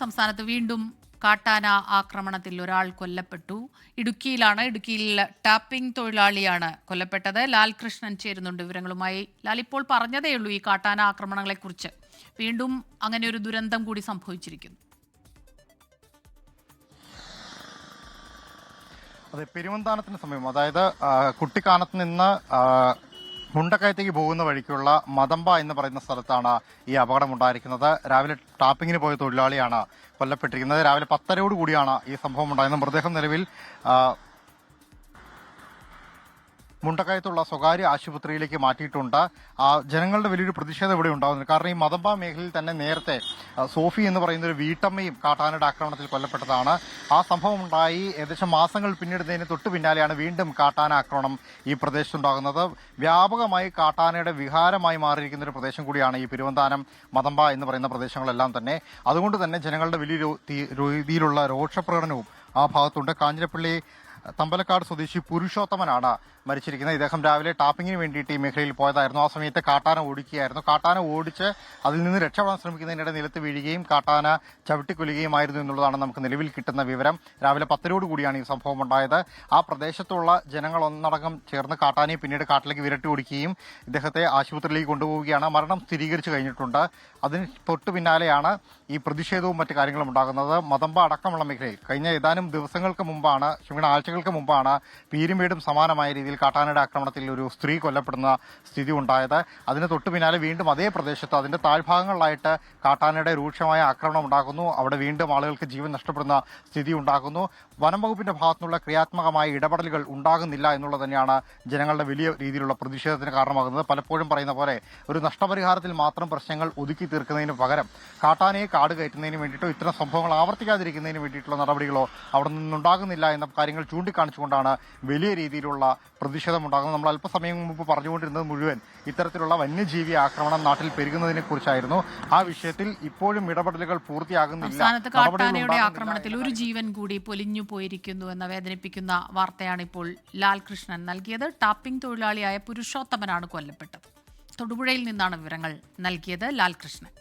സംസ്ഥാനത്ത് വീണ്ടും കാട്ടാന ആക്രമണത്തിൽ ഒരാൾ കൊല്ലപ്പെട്ടു. ഇടുക്കിയിൽ ടാപ്പിംഗ് തൊഴിലാളിയാണ് കൊല്ലപ്പെട്ടത്. ലാൽകൃഷ്ണൻ ചേരുന്നുണ്ട് വിവരങ്ങളുമായി. ലാൽ, ഇപ്പോൾ പറഞ്ഞതേയുള്ളൂ ഈ കാട്ടാന ആക്രമണങ്ങളെക്കുറിച്ച്. വീണ്ടും അങ്ങനെ ഒരു ദുരന്തം കൂടി സംഭവിച്ചിരിക്കുന്നു. അതെ, പെരുവന്താനത്തിന് സമയം, അതായത് കുട്ടിക്കാനത്ത് നിന്ന് മുണ്ടക്കയത്തേക്ക് പോകുന്ന വഴിക്കുള്ള മതമ്പ എന്ന് പറയുന്ന സ്ഥലത്താണ് ഈ അപകടം ഉണ്ടായിരിക്കുന്നത്. രാവിലെ ടാപ്പിങ്ങിന് പോയ തൊഴിലാളിയാണ് കൊല്ലപ്പെട്ടിരിക്കുന്നത്. രാവിലെ 10:30 കൂടിയാണ് ഈ സംഭവം ഉണ്ടായത്. മൃതദേഹം നിലവിൽ മുണ്ടക്കയത്തുള്ള സ്വകാര്യ ആശുപത്രിയിലേക്ക് മാറ്റിയിട്ടുണ്ട്. ജനങ്ങളുടെ വലിയൊരു പ്രതിഷേധം ഇവിടെ ഉണ്ടാകുന്നുണ്ട്. കാരണം ഈ മതമ്പ മേഖലയിൽ തന്നെ നേരത്തെ സോഫി എന്ന് പറയുന്ന ഒരു വീട്ടമ്മയും കാട്ടാനയുടെ ആക്രമണത്തിൽ കൊല്ലപ്പെട്ടതാണ്. ആ സംഭവം ഉണ്ടായി ഏകദേശം മാസങ്ങൾ പിന്നിടുന്നതിന് തൊട്ടു പിന്നാലെയാണ് വീണ്ടും കാട്ടാന ആക്രമണം ഈ പ്രദേശത്തുണ്ടാകുന്നത്. വ്യാപകമായി കാട്ടാനയുടെ വിഹാരമായി മാറിയിരിക്കുന്ന ഒരു പ്രദേശം കൂടിയാണ് ഈ പെരുവന്താനം, മതമ്പ എന്ന് പറയുന്ന പ്രദേശങ്ങളെല്ലാം തന്നെ. അതുകൊണ്ട് തന്നെ ജനങ്ങളുടെ വലിയ രീതിയിലുള്ള രോഷപ്രകടനവും ആ ഭാഗത്തുണ്ട്. കാഞ്ഞിരപ്പള്ളി തമ്പലക്കാട് സ്വദേശി പുരുഷോത്തമനാണ് മരിച്ചിരിക്കുന്നത്. ഇദ്ദേഹം രാവിലെ ടാപ്പിങ്ങിന് വേണ്ടിയിട്ട് ഈ മേഖലയിൽ പോയതായിരുന്നു. ആ സമയത്ത് കാട്ടാന ഓടിക്കുകയായിരുന്നു. കാട്ടാന ഓടിച്ച് അതിൽ നിന്ന് രക്ഷപ്പെടാൻ ശ്രമിക്കുന്നതിനിടെ നിലത്ത് വീഴുകയും കാട്ടാന ചവിട്ടിക്കൊല്ലുകയുമായിരുന്നു എന്നുള്ളതാണ് നമുക്ക് നിലവിൽ കിട്ടുന്ന വിവരം. രാവിലെ 10:00 കൂടിയാണ് ഈ സംഭവം ഉണ്ടായത്. ആ പ്രദേശത്തുള്ള ജനങ്ങൾ ഒന്നടങ്കം ചേർന്ന് കാട്ടാനയെ പിന്നീട് കാട്ടിലേക്ക് വിരട്ടി ഓടിക്കുകയും ഇദ്ദേഹത്തെ ആശുപത്രിയിലേക്ക് കൊണ്ടുപോവുകയാണ്. മരണം സ്ഥിരീകരിച്ചു കഴിഞ്ഞിട്ടുണ്ട്. അതിന് തൊട്ടു പിന്നാലെയാണ് ഈ പ്രതിഷേധവും മറ്റു കാര്യങ്ങളും ഉണ്ടാകുന്നത്. മതമ്പ അടക്കമുള്ള മേഖലയിൽ കഴിഞ്ഞ ഏതാനും ആഴ്ചകൾക്ക് മുമ്പാണ് പീരുമേടും സമാനമായ രീതിയിൽ കാട്ടാനയുടെ ആക്രമണത്തിൽ ഒരു സ്ത്രീ കൊല്ലപ്പെടുന്ന സ്ഥിതി ഉണ്ടായത്. അതിന് തൊട്ടു പിന്നാലെ വീണ്ടും അതേ പ്രദേശത്ത് അതിന്റെ താഴ്ഭാഗങ്ങളിലായിട്ട് കാട്ടാനയുടെ രൂക്ഷമായ ആക്രമണം ഉണ്ടാകുന്നു. അവിടെ വീണ്ടും ആളുകൾക്ക് ജീവൻ നഷ്ടപ്പെടുന്ന സ്ഥിതി ഉണ്ടാകുന്നു. വനം വകുപ്പിന്റെ ഭാഗത്തുനിന്നുള്ള ക്രിയാത്മകമായ ഇടപെടലുകൾ ഉണ്ടാകുന്നില്ല എന്നുള്ളത് തന്നെയാണ് ജനങ്ങളുടെ വലിയ രീതിയിലുള്ള പ്രതിഷേധത്തിന് കാരണമാകുന്നത്. പലപ്പോഴും പറയുന്ന പോലെ ഒരു നഷ്ടപരിഹാരത്തിൽ മാത്രം പ്രശ്നങ്ങൾ ഒതുക്കി തീർക്കുന്നതിന് പകരം കാട്ടാനയെ കാട് കയറ്റുന്നതിന് വേണ്ടിയിട്ടോ ഇത്തരം സംഭവങ്ങൾ ആവർത്തിക്കാതിരിക്കുന്നതിന് വേണ്ടിയിട്ടുള്ള നടപടികളോ അവിടെ നിന്നുണ്ടാകുന്നില്ല എന്ന കാര്യങ്ങൾ ചൂണ്ടിക്കാണിച്ചുകൊണ്ടാണ് വലിയ രീതിയിലുള്ള പ്രതിഷേധം ഉണ്ടാകുന്നത്. നമ്മൾ അല്പസമയം മുമ്പ് പറഞ്ഞുകൊണ്ടിരുന്നത് മുഴുവൻ ഇത്തരത്തിലുള്ള വന്യജീവി ആക്രമണം നാട്ടിൽ പെരുകുന്നതിനെ കുറിച്ചായിരുന്നു. ആ വിഷയത്തിൽ ഇപ്പോഴും ഇടപെടലുകൾ പൂർത്തിയാകുന്നില്ല. സംസ്ഥാനത്ത് കാട്ടാനയുടെ ആക്രമണത്തിൽ ഒരു ജീവൻ കൂടി പൊലിഞ്ഞു പോയിരിക്കുന്നു എന്ന വേദനിപ്പിക്കുന്ന വാർത്തയാണ് ഇപ്പോൾ ലാൽകൃഷ്ണൻ നൽകിയത്. ടാപ്പിംഗ് തൊഴിലാളിയായ പുരുഷോത്തമനാണ് കൊല്ലപ്പെട്ടത്. തൊടുപുഴയിൽ നിന്നാണ് വിവരങ്ങൾ നൽകിയത് ലാൽകൃഷ്ണൻ.